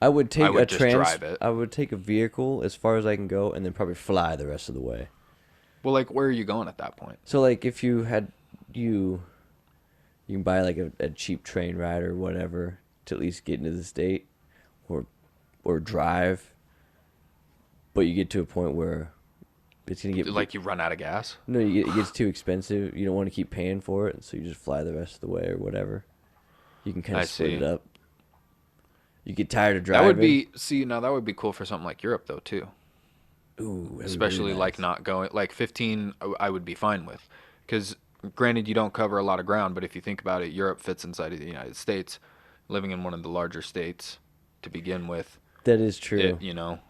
I would take I would just drive it. I would take a vehicle as far as I can go, and then probably fly the rest of the way. Well, like where are you going at that point? So like if you can buy like a cheap train ride or whatever to at least get into the state, or drive. But you get to a point where it's gonna get like you run out of gas. No, it gets too expensive. You don't want to keep paying for it, so you just fly the rest of the way or whatever. You can kind of split it up. You get tired of driving. That would be cool for something like Europe though too. Ooh, especially really like not going like 15. I would be fine with, because granted you don't cover a lot of ground, but if you think about it, Europe fits inside of the United States, living in one of the larger states to begin with. That is true.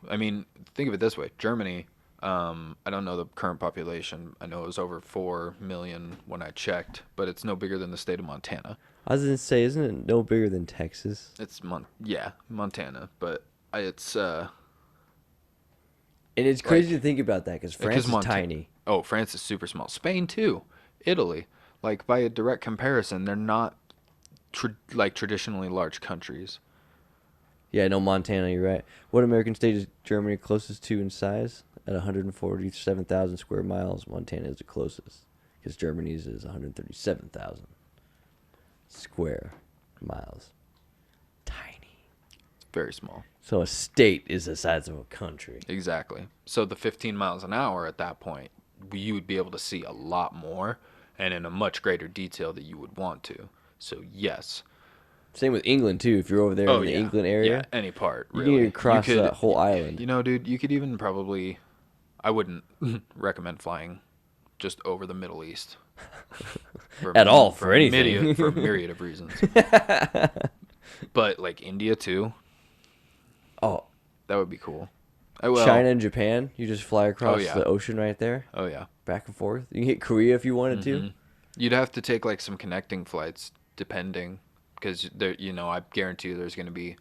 I mean, think of it this way: Germany. I don't know the current population. I know it was over 4 million when I checked, but it's no bigger than the state of Montana. I was gonna say, isn't it no bigger than Texas? It's Montana, but it's And it's crazy to think about that because France is tiny. Oh, France is super small. Spain too. Italy. Like by a direct comparison, they're not traditionally large countries. Yeah, no, Montana, you're right. What American state is Germany closest to in size? At 147,000 square miles, Montana is the closest, because Germany's is 137,000 square miles. Tiny. It's very small. So a state is the size of a country. Exactly. So the 15 miles an hour at that point, you would be able to see a lot more and in a much greater detail that you would want to. So yes. Same with England too. If you're over there in the England area, any part. Really. You need to cross that whole island. Dude, you could even probably. I wouldn't recommend flying just over the Middle East. At all, for anything. For a myriad of reasons. But like India too. Oh, that would be cool. China and Japan, you just fly across the ocean right there. Oh yeah, back and forth. You can hit Korea if you wanted to. You'd have to take like some connecting flights, depending, because there, I guarantee you there's going to be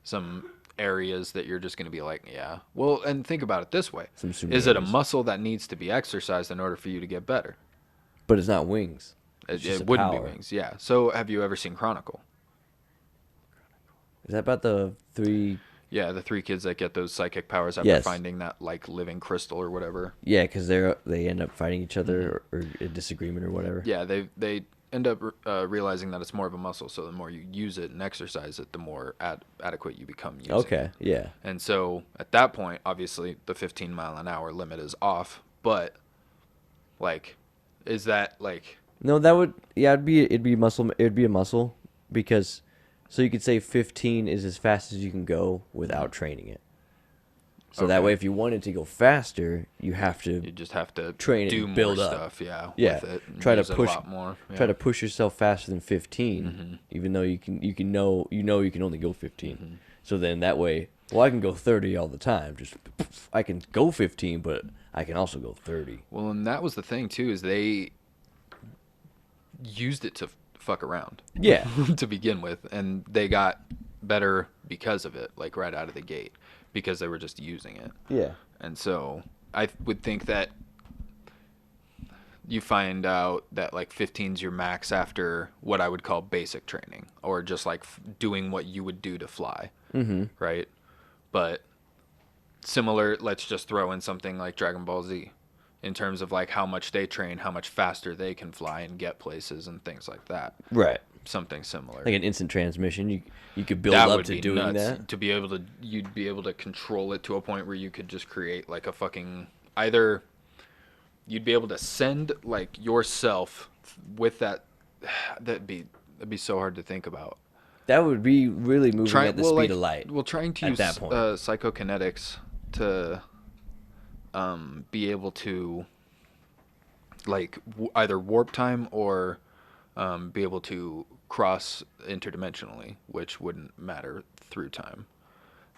some areas that you're just going to be like, yeah. Well, and think about it this way: is it a muscle that needs to be exercised in order for you to get better? But it's not wings. It wouldn't be wings. Yeah. So have you ever seen Chronicle? Is that about the 3? Yeah, the 3 kids that get those psychic powers after finding that like living crystal or whatever. Yeah, because they end up fighting each other or a disagreement or whatever. Yeah, they end up realizing that it's more of a muscle. So the more you use it and exercise it, the more adequate you become using it. Okay, yeah. And so at that point, obviously the 15 mile an hour limit is off. But like, is that like? No, that would it'd be muscle. It'd be a muscle because. So you could say 15 is as fast as you can go without training it. So that way, if you wanted to go faster, you just have to train it, and build up stuff, with it, try to push a lot more. Yeah. Try to push yourself faster than 15, even though you can only go 15. So then that way, I can go 30 all the time. I can go 15, but I can also go 30. Well, and that was the thing too, is they used it to fuck around. Yeah. To begin with, and they got better because of it, like right out of the gate, because they were just using it. Yeah. And so I would think that you find out that like 15's your max after what I would call basic training, or just like doing what you would do to fly. Right? But similar, let's just throw in something like Dragon Ball Z. In terms of like how much they train, how much faster they can fly and get places and things like that. Right. Something similar. Like an instant transmission, you could build up to doing that. To be able to, you'd be able to control it to a point where you could just create like a fucking either. You'd be able to send like yourself with that. That'd be so hard to think about. That would be really moving at the speed of light. Well, trying to use psychokinetics to be able to like either warp time or be able to cross interdimensionally, which wouldn't matter through time.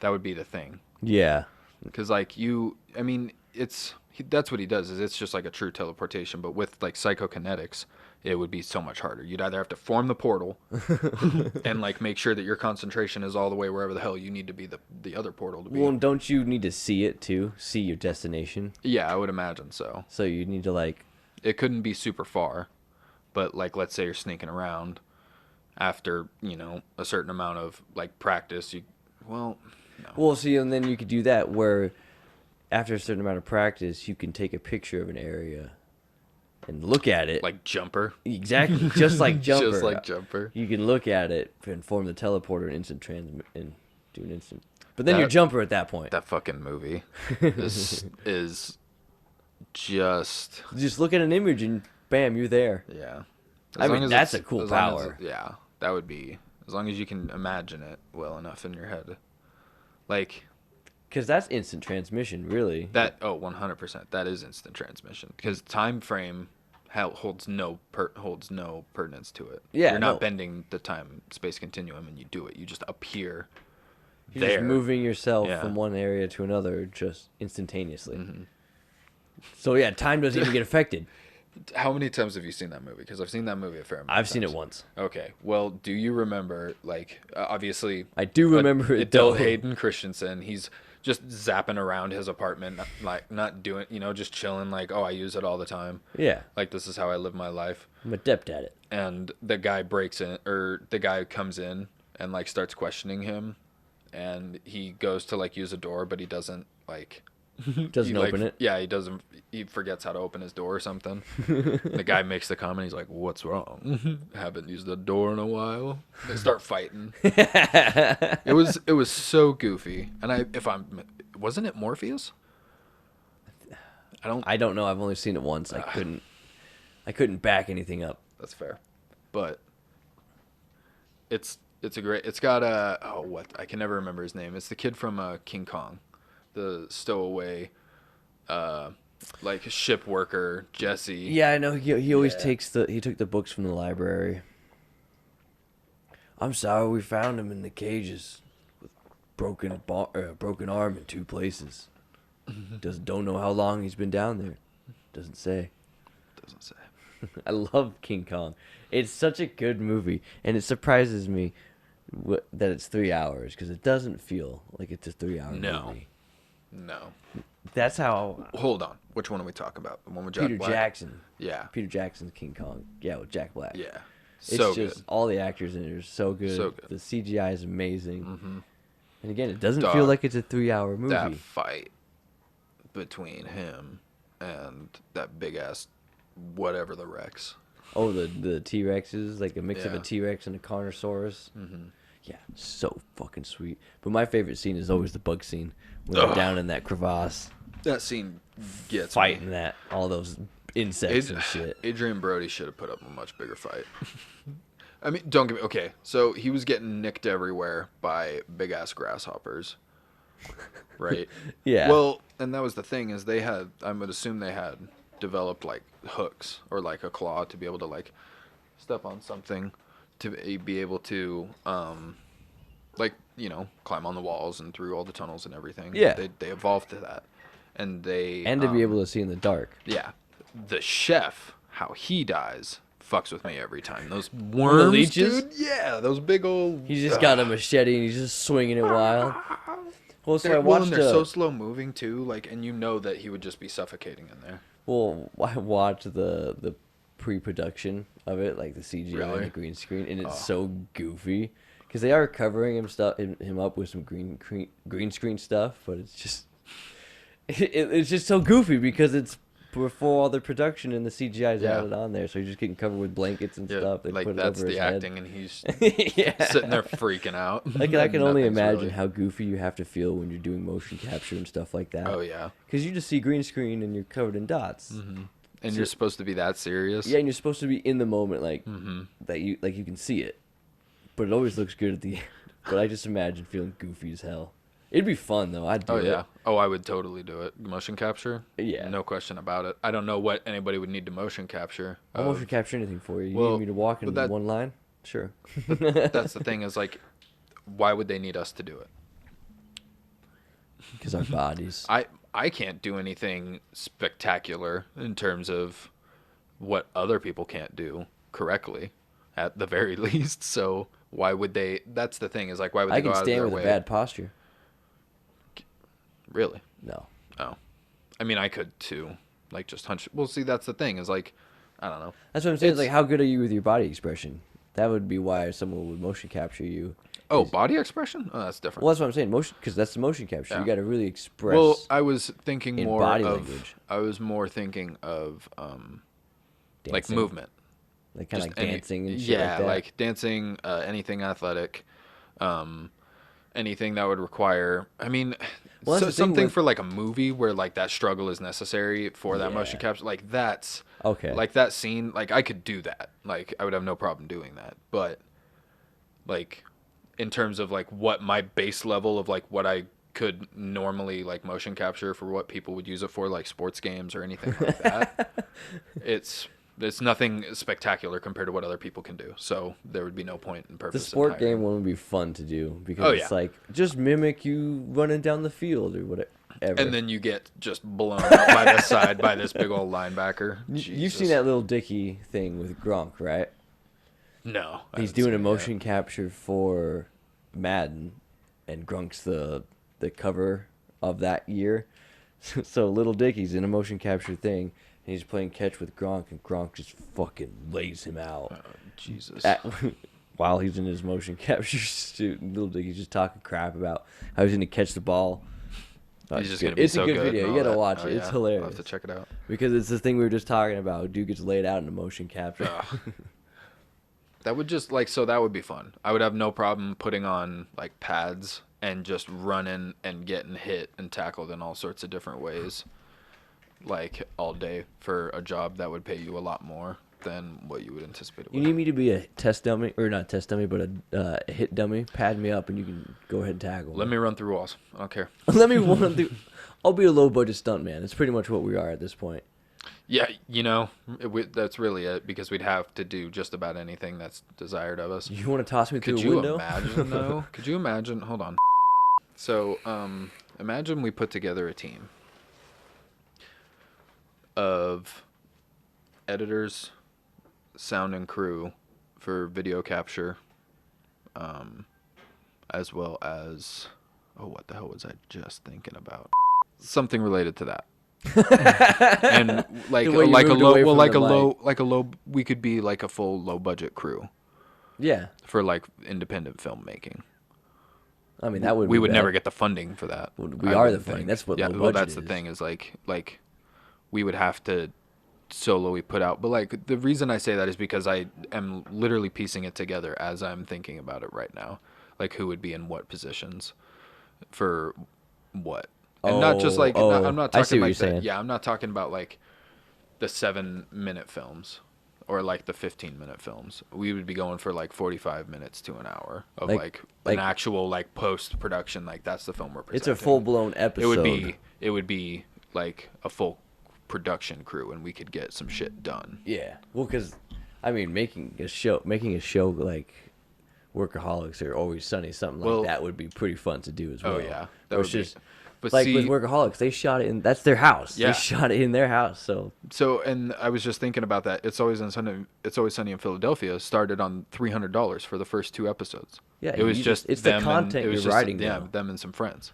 That would be the thing. Yeah. Because like that's what he does. Is it's just like a true teleportation, but with like psychokinetics, it would be so much harder. You'd either have to form the portal and like make sure that your concentration is all the way wherever the hell you need to be the other portal to be. Well, don't you need to see it too? See your destination? Yeah, I would imagine so. So you need to like... It couldn't be super far, but like let's say you're sneaking around after, a certain amount of like practice, no. Well, see, and then you could do that where after a certain amount of practice, you can take a picture of an area and look at it. Like Jumper? Exactly, just like Jumper. Just like Jumper. You can look at it and form the teleporter and do an instant. But then you're Jumper at that point. That fucking movie is just... Just look at an image and bam, you're there. Yeah. I mean, that's a cool power. Yeah, that would be... As long as you can imagine it well enough in your head. Like... Because that's instant transmission, really. 100%. That is instant transmission. Because time frame holds no pertinence to it. Yeah, you're not bending the time-space continuum, and you do it. You just appear you're just moving yourself from one area to another just instantaneously. Mm-hmm. So yeah, time doesn't even get affected. How many times have you seen that movie? Because I've seen that movie a fair amount. I've seen it once. Okay. Well, do you remember, like, obviously... I do remember it, though. Hayden Christensen, he's just zapping around his apartment, like, not doing, just chilling, like, oh, I use it all the time. Yeah. Like, this is how I live my life. I'm adept at it. And the guy the guy comes in and, like, starts questioning him. And he goes to, like, use a door, but he doesn't, like... Doesn't open it? Yeah, he doesn't. He forgets how to open his door or something. The guy makes the comment. He's like, "What's wrong? Haven't used the door in a while." They start fighting. It was so goofy. And wasn't it Morpheus? I don't know. I've only seen it once. I couldn't back anything up. That's fair, but it's got I can never remember his name. It's the kid from King Kong. The stowaway, like ship worker Jesse. Yeah, I know. He always he took the books from the library. I'm sorry, we found him in the cages with broken arm in 2 places. Don't know how long he's been down there. Doesn't say. I love King Kong. It's such a good movie, and it surprises me that it's 3 hours because it doesn't feel like it's a 3-hour movie. No. That's how... Hold on. Which one are we talking about? The one with Peter Jackson. Yeah. Peter Jackson's King Kong. Yeah, with Jack Black. Yeah. It's just all the actors in it are so good. So good. The CGI is amazing. Mm-hmm. And again, it doesn't feel like it's a 3-hour movie. That fight between him and that big-ass whatever the Rex. Oh, the T-Rexes? Like a mix of a T-Rex and a Carnosaurus? Mm-hmm. Yeah, so fucking sweet. But my favorite scene is always the bug scene when they're down in that crevasse. That scene gets fighting all those insects and shit. Adrian Brody should have put up a much bigger fight. I mean, don't get me... Okay, so he was getting nicked everywhere by big-ass grasshoppers, right? Yeah. Well, and that was the thing, is I would assume they had developed, like, hooks or, like, a claw to be able to, like, step on something to be able to, climb on the walls and through all the tunnels and everything. Yeah. They evolved to that. And to be able to see in the dark. Yeah. The chef, how he dies, fucks with me every time. Those worms, the leeches? Dude, yeah, those big old... He's just got a machete and he's just swinging it wild. Well, so they're so slow moving too, like, and you know that he would just be suffocating in there. Well, I watched the pre-production of it, like the CGI and the green screen, and it's so goofy because they are covering him up with some green screen stuff, but it's just it's just so goofy because it's before all the production and the CGI is added on there, so he's just getting covered with blankets and stuff. They like put that's it over the his acting, head. and he's sitting there freaking out. Like I can only imagine how goofy you have to feel when you're doing motion capture and stuff like that. Oh yeah, because you just see green screen and you're covered in dots. Mm-hmm. And you're supposed to be that serious. Yeah, and you're supposed to be in the moment, like that you can see it, but it always looks good at the end. But I just imagine feeling goofy as hell. It'd be fun though. I'd do it. Oh yeah. Oh, I would totally do it. Motion capture. Yeah. No question about it. I don't know what anybody would need to motion capture. I'll motion capture anything for you. You Well, need me to walk in one line? Sure. That's the thing is like, why would they need us to do it? Because our bodies. I can't do anything spectacular in terms of what other people can't do correctly, at the very least. So why would they? That's the thing is like, why would they go out of their way? I can stand with a bad posture. Really? No. Oh, I mean, I could too. Like just hunch. Well, see, that's the thing is like, I don't know. That's what I'm saying. It's like, how good are you with your body expression? That would be why someone would motion capture you. Oh, body expression? Oh, that's different. Well, that's what I'm saying. Motion, because that's the motion capture. Yeah. You got to really express. Well, I was thinking more body of. Language. I was more thinking of, like movement. Like kind of like dancing and shit like that. Like dancing, anything athletic, anything that would require. I mean, so something for like a movie where like that struggle is necessary for that motion capture. Like that's okay. Like that scene, like I could do that. Like I would have no problem doing that. But like in terms of like what my base level of like what I could normally like motion capture for what people would use it for, like sports games or anything like that, it's nothing spectacular compared to what other people can do. So there would be no point in purpose. The sport game one would be fun to do because it's like just mimic you running down the field or whatever. And then you get just blown up by the side by this big old linebacker. You've seen that little Dicky thing with Gronk, right? No. He's doing a motion capture for Madden, and Gronk's the cover of that year. So little Dicky's in a motion capture thing. And he's playing catch with Gronk, and Gronk just fucking lays him out. Oh, Jesus. While he's in his motion capture suit, and little Dicky's just talking crap about how he's going to catch the ball. He's just gonna be it's so a good video. You got to watch it. Yeah. It's hilarious. I'll have to check it out. Because it's the thing we were just talking about. Dude gets laid out in a motion capture. That would just, like, so that would be fun. I would have no problem putting on, like, pads and just running and getting hit and tackled in all sorts of different ways. Like all day for a job that would pay you a lot more than what you would anticipate. You need me to be a test dummy, or not test dummy, but a hit dummy. Pad me up, and you can go ahead and tackle. Let me run through walls. I don't care. Let me run through. I'll be a low budget stunt man. It's pretty much what we are at this point. Yeah, you know, that's really it, because we'd have to do just about anything that's desired of us. You want to toss me through a window? Could you imagine though? Could you imagine? Hold on. So, imagine we put together a team of editors, sound and crew for video capture, as well as, what the hell was I just thinking about? Something related to that. And like a low, we could be like a full low budget crew. Yeah. For like independent filmmaking. I mean, that would we would never get the funding for that. We are the funding. That's what low budget well, that's is. The thing is like we would have to sololy put out. But like the reason I say that is because I am literally piecing it together as I'm thinking about it right now. Like who would be in what positions for what. And not just like I'm not talking like that. Yeah, I'm not talking about like the 7-minute films or like the 15-minute films. We would be going for like 45 minutes to an hour of like an actual like post production. Like that's the film we're presenting. It's a full blown episode. It would be like a full production crew, and we could get some shit done. Yeah, well, because I mean, making a show like Workaholics or Always Sunny, something like that would be pretty fun to do as well. Oh yeah, that would just. But like with Workaholics, they shot it in. That's their house. Yeah. They shot it in their house. So, and I was just thinking about that. It's Always Sunny in Philadelphia started on $300 for the first 2 episodes. Yeah, it was just it's the content you're writing. Them and some friends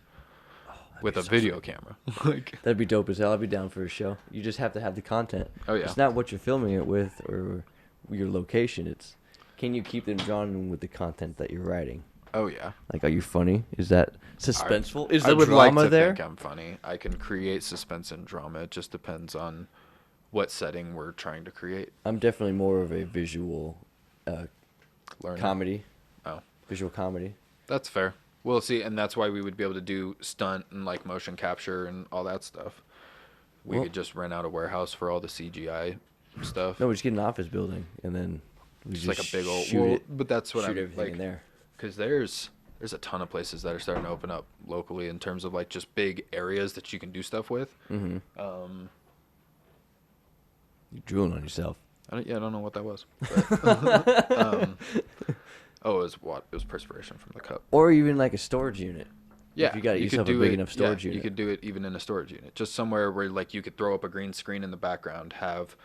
with a video camera. That'd be dope as hell. I'd be down for a show. You just have to have the content. Oh yeah. It's not what you're filming it with or your location. It's can you keep them drawn with the content that you're writing. Oh yeah. Like, are you funny? Is that suspenseful? Is the drama like to there? Think I'm funny. I can create suspense and drama. It just depends on what setting we're trying to create. I'm definitely more of a visual comedy. Oh. Visual comedy. That's fair. Well, see, and that's why we would be able to do stunt and like motion capture and all that stuff. We could just rent out a warehouse for all the CGI stuff. No, we just get an office building and then we just like a big old. shoot it. But that's what shoot everything in there. Because there's there's a ton of places that are starting to open up locally in terms of like just big areas that you can do stuff with. Mm-hmm. You're drooling on yourself. I don't know what that was. But, it was perspiration from the cup. Or even like a storage unit. Yeah, if you got yourself a big enough storage unit. You could do it even in a storage unit, just somewhere where like you could throw up a green screen in the background, have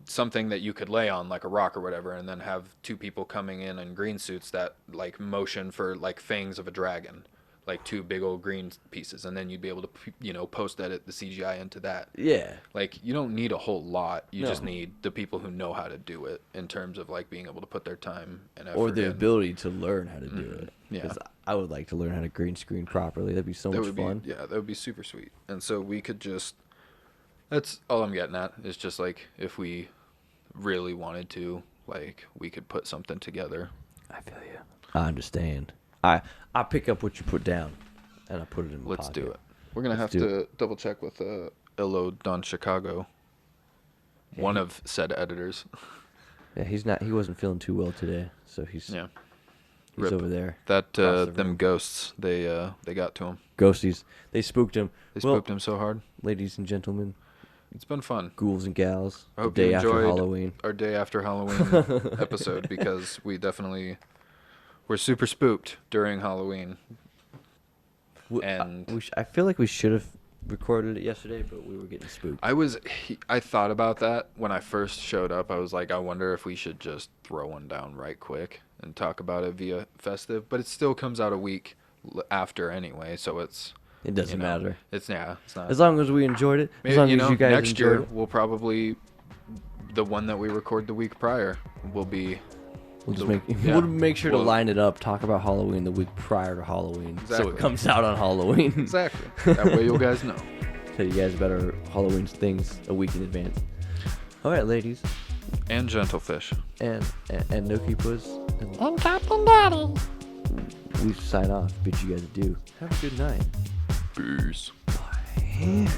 something that you could lay on like a rock or whatever, and then have two people coming in green suits that like motion for like fangs of a dragon, like two big old green pieces, and then you'd be able to post edit the CGI into that. Yeah, like you don't need a whole lot. You just need the people who know how to do it in terms of like being able to put their time and effort or the ability to learn how to do it. Yeah, I would like to learn how to green screen properly. That'd be so much fun. Yeah, that would be super sweet. And so we could just, that's all I'm getting at, is just like if we really wanted to, like we could put something together. I feel you. I understand. I pick up what you put down, and I put it in my Let's pocket. do it. We're going to have to double check with Illo Don Chicago, one of said editors. Yeah, he wasn't feeling too well today, so he's over there. That them ghosts, they got to him. Ghosties, they spooked him. They spooked him so hard. Ladies and gentlemen, it's been fun. Ghouls and gals. I hope you enjoyed our day after Halloween episode, because we definitely were super spooked during Halloween. And I feel like we should have recorded it yesterday, but we were getting spooked. I thought about that when I first showed up. I was like, I wonder if we should just throw one down right quick and talk about it via festive, but it still comes out a week after anyway, so it doesn't matter. It's not. As long as we enjoyed it. Maybe, as long as you guys next year it. we'll probably, the one that we record the week prior will be. We'll make sure to line it up. Talk about Halloween the week prior to Halloween, exactly. So it comes out on Halloween. Exactly. That way you guys know. Tell you guys about our Halloween things a week in advance. All right, ladies. And Gentlefish. And Nookie Puss. And Captain Daddy. We sign off. Bid you guys adieu. Have a good night. Peace. Bye.